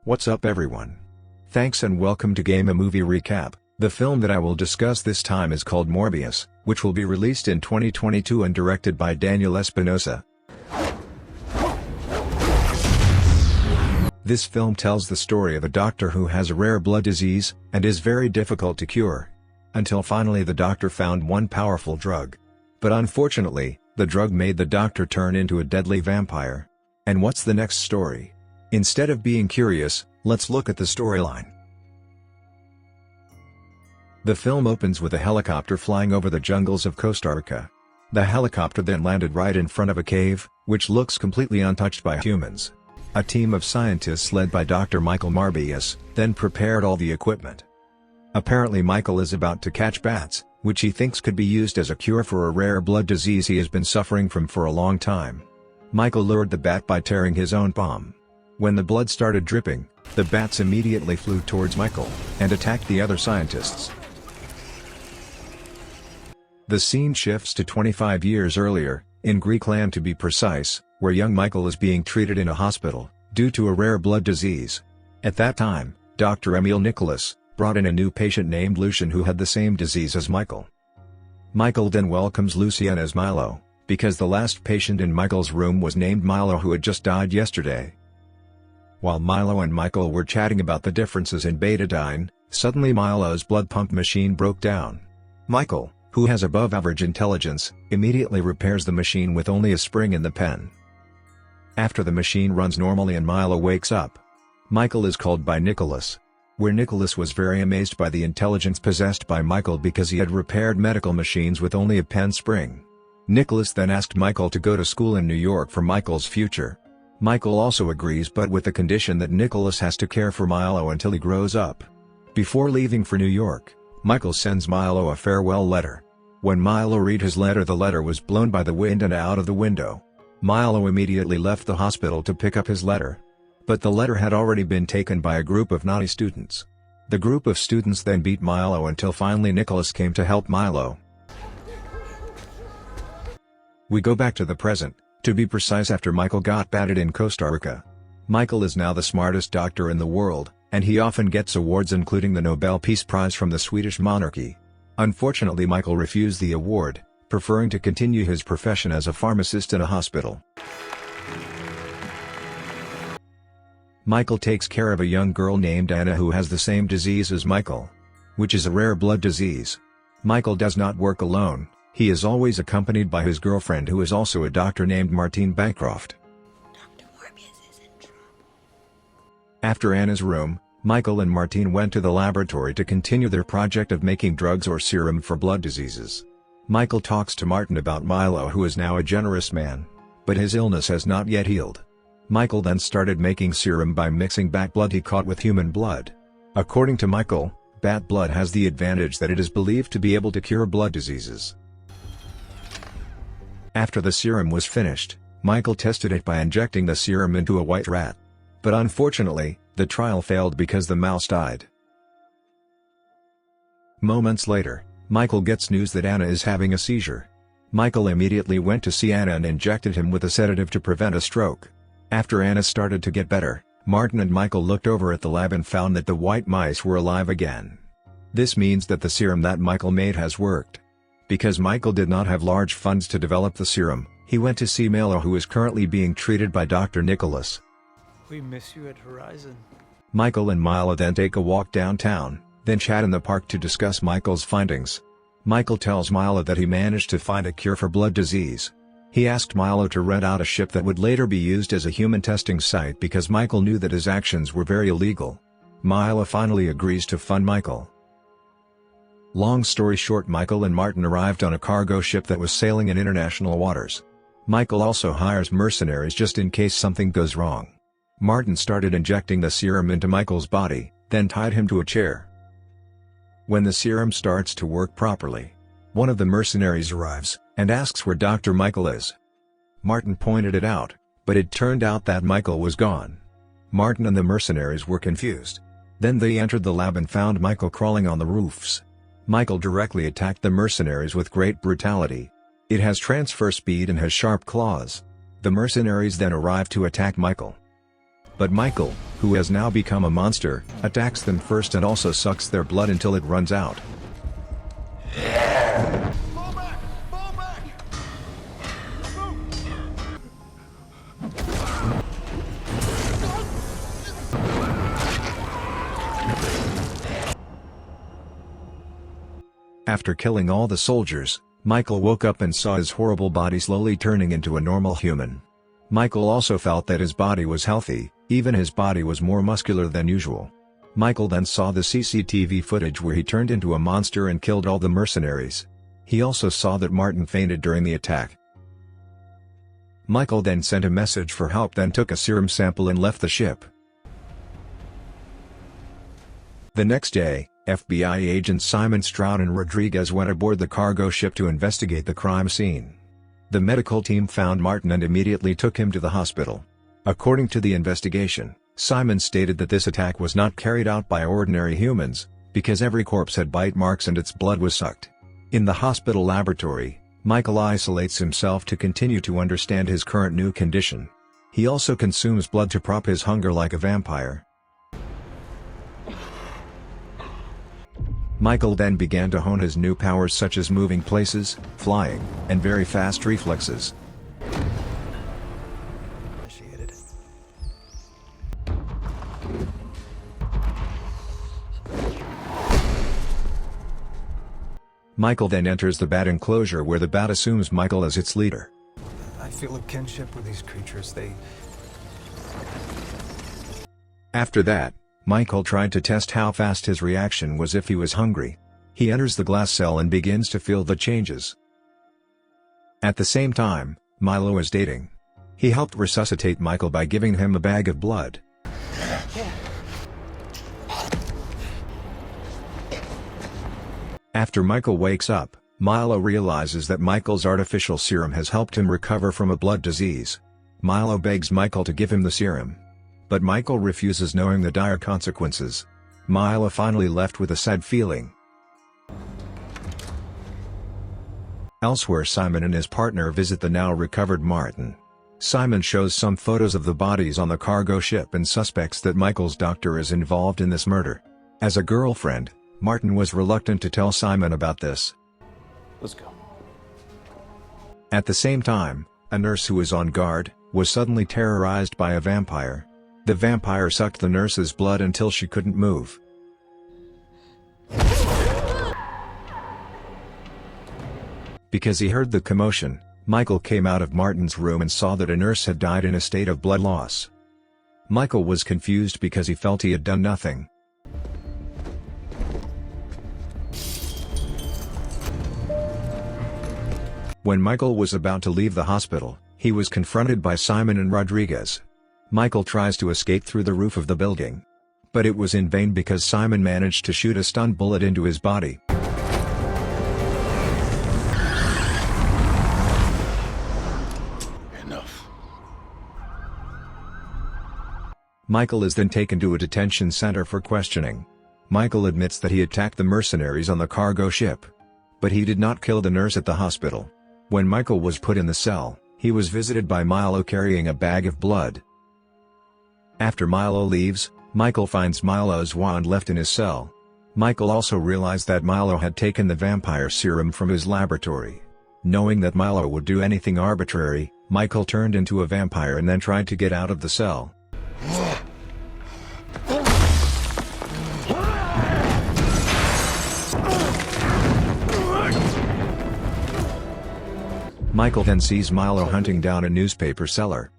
What's up everyone? Thanks and welcome to Game a Movie Recap. The film that I will discuss this time is called Morbius, which will be released in 2022 and directed by Daniel Espinosa. This film tells the story of a doctor who has a rare blood disease, and is very difficult to cure. Until finally the doctor found one powerful drug. But unfortunately, the drug made the doctor turn into a deadly vampire. And what's the next story? Instead of being curious, let's look at the storyline. The film opens with a helicopter flying over the jungles of Costa Rica. The helicopter then landed right in front of a cave, which looks completely untouched by humans. A team of scientists led by Dr. Michael Morbius, then prepared all the equipment. Apparently Michael is about to catch bats, which he thinks could be used as a cure for a rare blood disease he has been suffering from for a long time. Michael lured the bat by tearing his own palm. When the blood started dripping, the bats immediately flew towards Michael, and attacked the other scientists. The scene shifts to 25 years earlier, in Greek land to be precise, where young Michael is being treated in a hospital, due to a rare blood disease. At that time, Dr. Emil Nicholas brought in a new patient named Lucian who had the same disease as Michael. Michael then welcomes Lucian as Milo, because the last patient in Michael's room was named Milo who had just died yesterday. While Milo and Michael were chatting about the differences in betadine, suddenly Milo's blood pump machine broke down. Michael, who has above-average intelligence, immediately repairs the machine with only a spring in the pen. After the machine runs normally and Milo wakes up, Michael is called by Nicholas. Where Nicholas was very amazed by the intelligence possessed by Michael because he had repaired medical machines with only a pen spring. Nicholas then asked Michael to go to school in New York for Michael's future. Michael also agrees but with the condition that Nicholas has to care for Milo until he grows up. Before leaving for New York, Michael sends Milo a farewell letter. When Milo read his letter, the letter was blown by the wind and out of the window. Milo immediately left the hospital to pick up his letter. But the letter had already been taken by a group of naughty students. The group of students then beat Milo until finally Nicholas came to help Milo. We go back to the present, to be precise after Michael got batted in Costa Rica. Michael is now the smartest doctor in the world, and he often gets awards including the Nobel Peace Prize from the Swedish monarchy. Unfortunately Michael refused the award, preferring to continue his profession as a pharmacist in a hospital. Michael takes care of a young girl named Anna who has the same disease as Michael, which is a rare blood disease. Michael does not work alone, he is always accompanied by his girlfriend who is also a doctor named Martine Bancroft. Dr. Morbius is in trouble. After Anna's room, Michael and Martine went to the laboratory to continue their project of making drugs or serum for blood diseases. Michael talks to Martin about Milo who is now a generous man. But his illness has not yet healed. Michael then started making serum by mixing bat blood he caught with human blood. According to Michael, bat blood has the advantage that it is believed to be able to cure blood diseases. After the serum was finished, Michael tested it by injecting the serum into a white rat. But unfortunately, the trial failed because the mouse died. Moments later, Michael gets news that Anna is having a seizure. Michael immediately went to see Anna and injected him with a sedative to prevent a stroke. After Anna started to get better, Martin and Michael looked over at the lab and found that the white mice were alive again. This means that the serum that Michael made has worked. Because Michael did not have large funds to develop the serum, he went to see Milo who is currently being treated by Dr. Nicholas. We miss you at Horizon. Michael and Milo then take a walk downtown, then chat in the park to discuss Michael's findings. Michael tells Milo that he managed to find a cure for blood disease. He asked Milo to rent out a ship that would later be used as a human testing site because Michael knew that his actions were very illegal. Milo finally agrees to fund Michael. Long story short, Michael and Martin arrived on a cargo ship that was sailing in international waters. Michael also hires mercenaries just in case something goes wrong. Martin started injecting the serum into Michael's body, then tied him to a chair. When the serum starts to work properly, one of the mercenaries arrives, and asks where Dr. Michael is. Martin pointed it out, but it turned out that Michael was gone. Martin and the mercenaries were confused. Then they entered the lab and found Michael crawling on the roofs. Michael directly attacked the mercenaries with great brutality. It has transfer speed and has sharp claws. The mercenaries then arrived to attack Michael. But Michael, who has now become a monster, attacks them first and also sucks their blood until it runs out. Fall back! Fall back! After killing all the soldiers, Michael woke up and saw his horrible body slowly turning into a normal human. Michael also felt that his body was healthy, even his body was more muscular than usual. Michael then saw the CCTV footage where he turned into a monster and killed all the mercenaries. He also saw that Martin fainted during the attack. Michael then sent a message for help, then took a serum sample and left the ship. The next day, FBI agents Simon Stroud and Rodriguez went aboard the cargo ship to investigate the crime scene. The medical team found Martin and immediately took him to the hospital. According to the investigation, Simon stated that this attack was not carried out by ordinary humans, because every corpse had bite marks and its blood was sucked. In the hospital laboratory, Michael isolates himself to continue to understand his current new condition. He also consumes blood to prop his hunger like a vampire. Michael then began to hone his new powers such as moving places, flying, and very fast reflexes. Initiated. Michael then enters the bat enclosure where the bat assumes Michael as its leader. I feel a kinship with these creatures. After that, Michael tried to test how fast his reaction was if he was hungry. He enters the glass cell and begins to feel the changes. At the same time, Milo is dating. He helped resuscitate Michael by giving him a bag of blood. After Michael wakes up, Milo realizes that Michael's artificial serum has helped him recover from a blood disease. Milo begs Michael to give him the serum. But Michael refuses, knowing the dire consequences. Milo finally left with a sad feeling. Elsewhere, Simon and his partner visit the now recovered Martin. Simon shows some photos of the bodies on the cargo ship and suspects that Michael's doctor is involved in this murder. As a girlfriend, Martin was reluctant to tell Simon about this. Let's go. At the same time, a nurse who was on guard was suddenly terrorized by a vampire. The vampire sucked the nurse's blood until she couldn't move. Because he heard the commotion, Michael came out of Martin's room and saw that a nurse had died in a state of blood loss. Michael was confused because he felt he had done nothing. When Michael was about to leave the hospital, he was confronted by Simon and Rodriguez. Michael tries to escape through the roof of the building. But it was in vain because Simon managed to shoot a stun bullet into his body. Enough. Michael is then taken to a detention center for questioning. Michael admits that he attacked the mercenaries on the cargo ship. But he did not kill the nurse at the hospital. When Michael was put in the cell, he was visited by Milo carrying a bag of blood. After Milo leaves, Michael finds Milo's wand left in his cell. Michael also realized that Milo had taken the vampire serum from his laboratory. Knowing that Milo would do anything arbitrary, Michael turned into a vampire and then tried to get out of the cell. Michael then sees Milo hunting down a newspaper seller.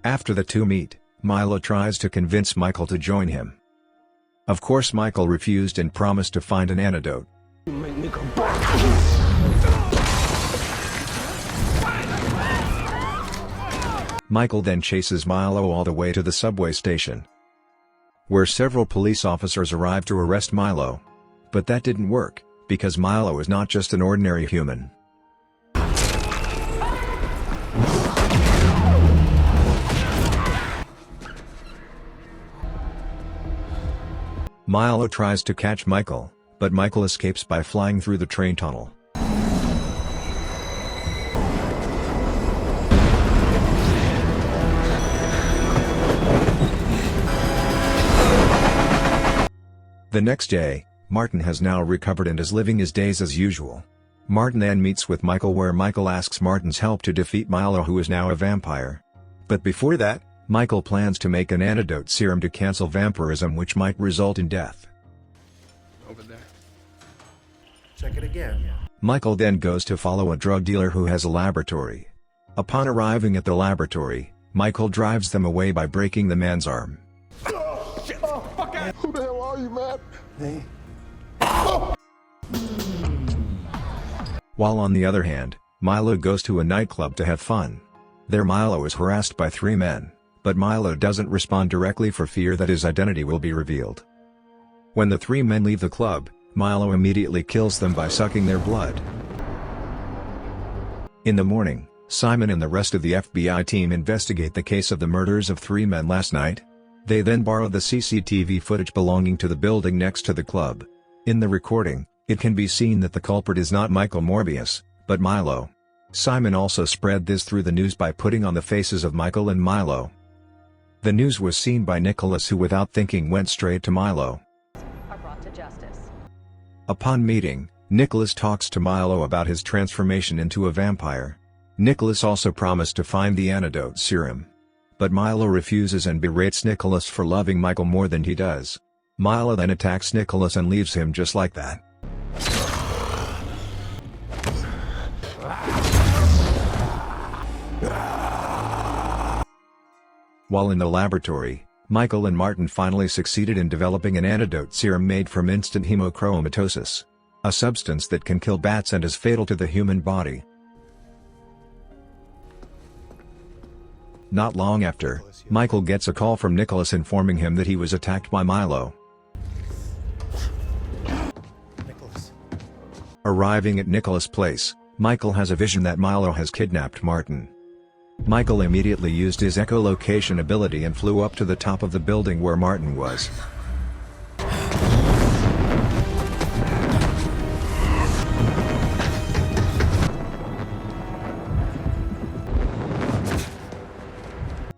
After the two meet, Milo tries to convince Michael to join him. Of course, Michael refused and promised to find an antidote. Michael then chases Milo all the way to the subway station, where several police officers arrive to arrest Milo. But that didn't work, because Milo is not just an ordinary human. Milo tries to catch Michael, but Michael escapes by flying through the train tunnel. The next day, Martin has now recovered and is living his days as usual. Martin then meets with Michael, where Michael asks Martin's help to defeat Milo, who is now a vampire. But before that, Michael plans to make an antidote serum to cancel vampirism, which might result in death. Over there. Check it again. Michael then goes to follow a drug dealer who has a laboratory. Upon arriving at the laboratory, Michael drives them away by breaking the man's arm. Oh, shit! Oh, fuck out! Who the hell are you, man? Me? While on the other hand, Milo goes to a nightclub to have fun. There Milo is harassed by 3 men, but Milo doesn't respond directly for fear that his identity will be revealed. When the 3 men leave the club, Milo immediately kills them by sucking their blood. In the morning, Simon and the rest of the FBI team investigate the case of the murders of 3 men last night. They then borrow the CCTV footage belonging to the building next to the club. In the recording, it can be seen that the culprit is not Michael Morbius, but Milo. Simon also spread this through the news by putting on the faces of Michael and Milo. The news was seen by Nicholas, who without thinking went straight to Milo. Are brought to justice. Upon meeting, Nicholas talks to Milo about his transformation into a vampire. Nicholas also promised to find the antidote serum. But Milo refuses and berates Nicholas for loving Michael more than he does. Milo then attacks Nicholas and leaves him just like that. While in the laboratory, Michael and Martin finally succeeded in developing an antidote serum made from instant hemochromatosis, a substance that can kill bats and is fatal to the human body. Not long after, Michael gets a call from Nicholas informing him that he was attacked by Milo. Nicholas. Arriving at Nicholas' place, Michael has a vision that Milo has kidnapped Martin. Michael immediately used his echolocation ability and flew up to the top of the building where Martin was.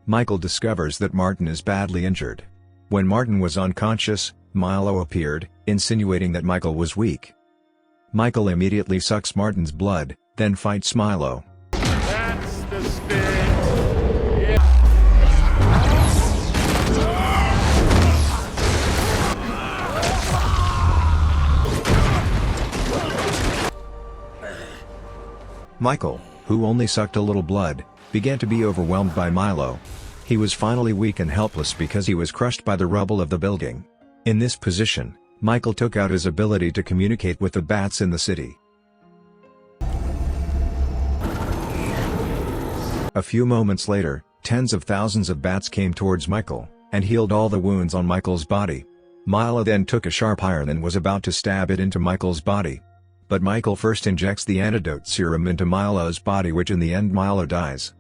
Michael discovers that Martin is badly injured. When Martin was unconscious, Milo appeared, insinuating that Michael was weak. Michael immediately sucks Martin's blood, then fights Milo. That's the spirit. Michael, who only sucked a little blood, began to be overwhelmed by Milo. He was finally weak and helpless because he was crushed by the rubble of the building. In this position, Michael took out his ability to communicate with the bats in the city. A few moments later, tens of thousands of bats came towards Michael, and healed all the wounds on Michael's body. Milo then took a sharp iron and was about to stab it into Michael's body. But Michael first injects the antidote serum into Milo's body, which in the end Milo dies.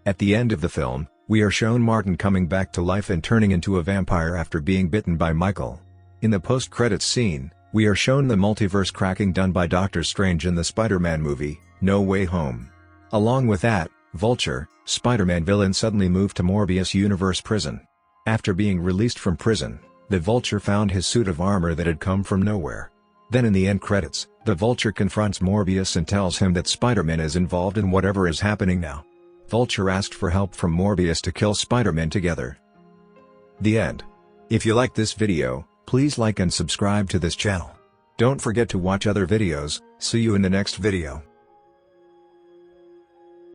At the end of the film, we are shown Martin coming back to life and turning into a vampire after being bitten by Michael. In the post-credits scene, we are shown the multiverse cracking done by Doctor Strange in the Spider-Man movie, No Way Home. Along with that, Vulture, Spider-Man villain, suddenly moved to Morbius Universe prison. After being released from prison, the Vulture found his suit of armor that had come from nowhere. Then in the end credits, the Vulture confronts Morbius and tells him that Spider-Man is involved in whatever is happening now. Vulture asked for help from Morbius to kill Spider-Man together. The end. If you like this video, please like and subscribe to this channel. Don't forget to watch other videos. See you in the next video.